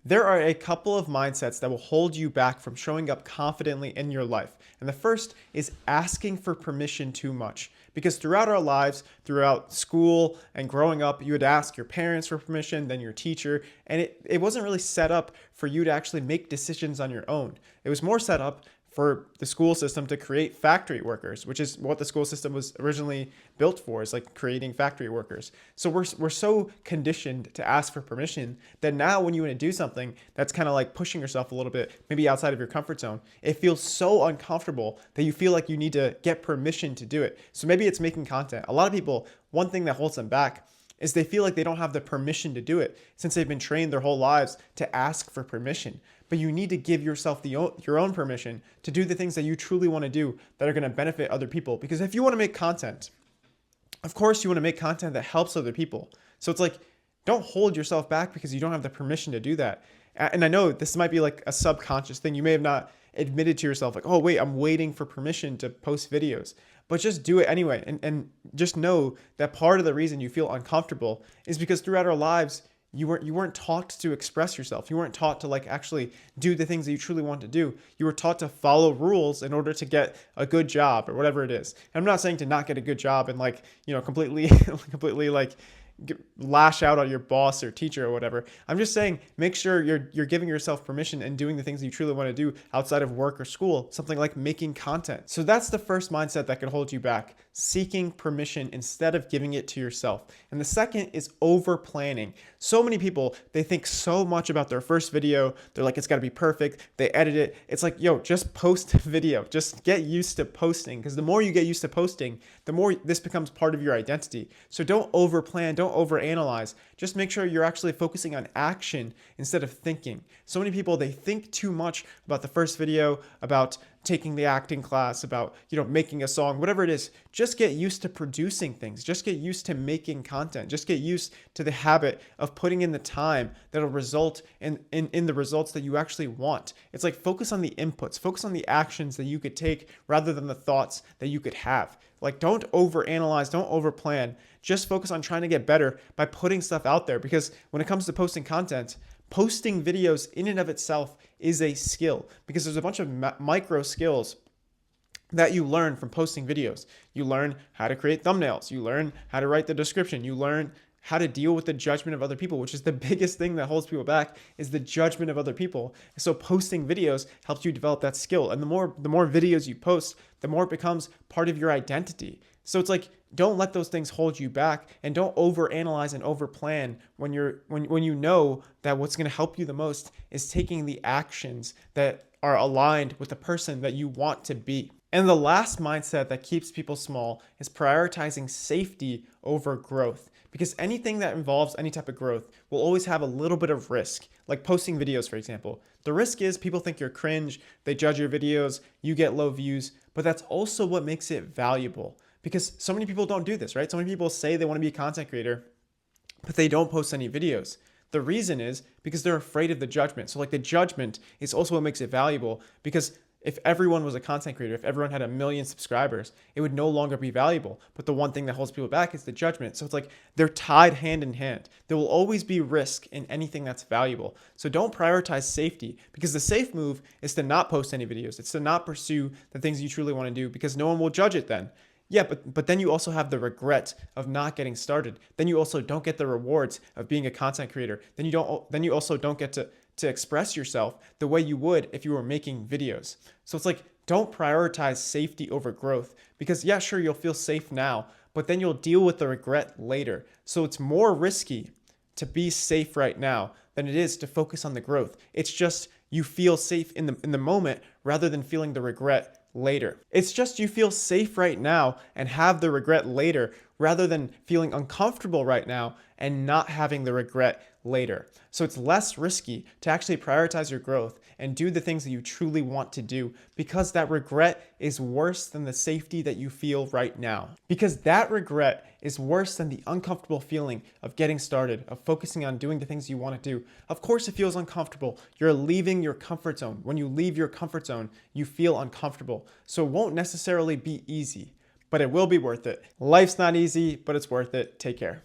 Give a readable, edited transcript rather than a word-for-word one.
There are a couple of mindsets that will hold you back from showing up confidently in your life. And the first is asking for permission too much. Because throughout our lives, throughout school and growing up, you would ask your parents for permission, then your teacher, and it wasn't really set up for you to actually make decisions on your own. It was more set up for the school system to create factory workers, which is what the school system was originally built for, is like creating factory workers. So we're so conditioned to ask for permission that now when you want to do something that's kind of like pushing yourself a little bit, maybe outside of your comfort zone, it feels so uncomfortable that you feel like you need to get permission to do it. So maybe it's making content. A lot of people, one thing that holds them back is they feel like they don't have the permission to do it since they've been trained their whole lives to ask for permission. But you need to give yourself your own permission to do the things that you truly want to do that are going to benefit other people. Because if you want to make content, of course you want to make content that helps other people. So it's like, don't hold yourself back because you don't have the permission to do that. And I know this might be like a subconscious thing. You may have not admitted to yourself like, oh wait, I'm waiting for permission to post videos. But just do it anyway. And just know that part of the reason you feel uncomfortable is because throughout our lives, you weren't taught to express yourself. You weren't taught to like actually do the things that you truly want to do. You were taught to follow rules in order to get a good job or whatever it is. And I'm not saying to not get a good job and like, completely completely like lash out on your boss or teacher or whatever. I'm just saying, make sure you're giving yourself permission and doing the things that you truly want to do outside of work or school, something like making content. So that's the first mindset that could hold you back, seeking permission instead of giving it to yourself. And the second is over planning. So many people, they think so much about their first video. They're like, it's got to be perfect. They edit it. It's like, yo, just post a video. Just get used to posting, because the more you get used to posting, the more this becomes part of your identity. So don't over plan. Don't overanalyze. Just make sure you're actually focusing on action instead of thinking. So many people, they think too much about the first video, about taking the acting class, about, making a song, whatever it is. Just get used to producing things. Just get used to making content. Just get used to the habit of putting in the time that'll result in the results that you actually want. It's like, focus on the inputs, focus on the actions that you could take rather than the thoughts that you could have. Like, don't overanalyze, don't overplan. Just focus on trying to get better by putting stuff out there. Because when it comes to posting content, posting videos in and of itself is a skill, because there's a bunch of micro skills that you learn from posting videos. You learn how to create thumbnails. You learn how to write the description. You learn how to deal with the judgment of other people, which is the biggest thing that holds people back, is the judgment of other people. So posting videos helps you develop that skill. And the more videos you post, the more it becomes part of your identity. So it's like, don't let those things hold you back, and don't overanalyze and overplan when you know that what's going to help you the most is taking the actions that are aligned with the person that you want to be. And the last mindset that keeps people small is prioritizing safety over growth. Because anything that involves any type of growth will always have a little bit of risk, like posting videos, for example. The risk is people think you're cringe, they judge your videos, you get low views, but that's also what makes it valuable. Because so many people don't do this, right? So many people say they want to be a content creator, but they don't post any videos. The reason is because they're afraid of the judgment. So like, the judgment is also what makes it valuable, because if everyone was a content creator, if everyone had 1 million subscribers, it would no longer be valuable. But the one thing that holds people back is the judgment. So it's like, they're tied hand in hand. There will always be risk in anything that's valuable. So don't prioritize safety, because the safe move is to not post any videos. It's to not pursue the things you truly want to do, because no one will judge it then. Yeah, but then you also have the regret of not getting started. Then you also don't get the rewards of being a content creator. Then you also don't get to express yourself the way you would if you were making videos. So it's like, don't prioritize safety over growth, because yeah, sure, you'll feel safe now, but then you'll deal with the regret later. So it's more risky to be safe right now than it is to focus on the growth. It's just, you feel safe in the moment rather than feeling the regret later. It's just, you feel safe right now and have the regret later, rather than feeling uncomfortable right now and not having the regret later. So it's less risky to actually prioritize your growth and do the things that you truly want to do, because that regret is worse than the safety that you feel right now. Because that regret is worse than the uncomfortable feeling of getting started, of focusing on doing the things you want to do. Of course, it feels uncomfortable. You're leaving your comfort zone. When you leave your comfort zone, you feel uncomfortable. So it won't necessarily be easy, but it will be worth it. Life's not easy, but it's worth it. Take care.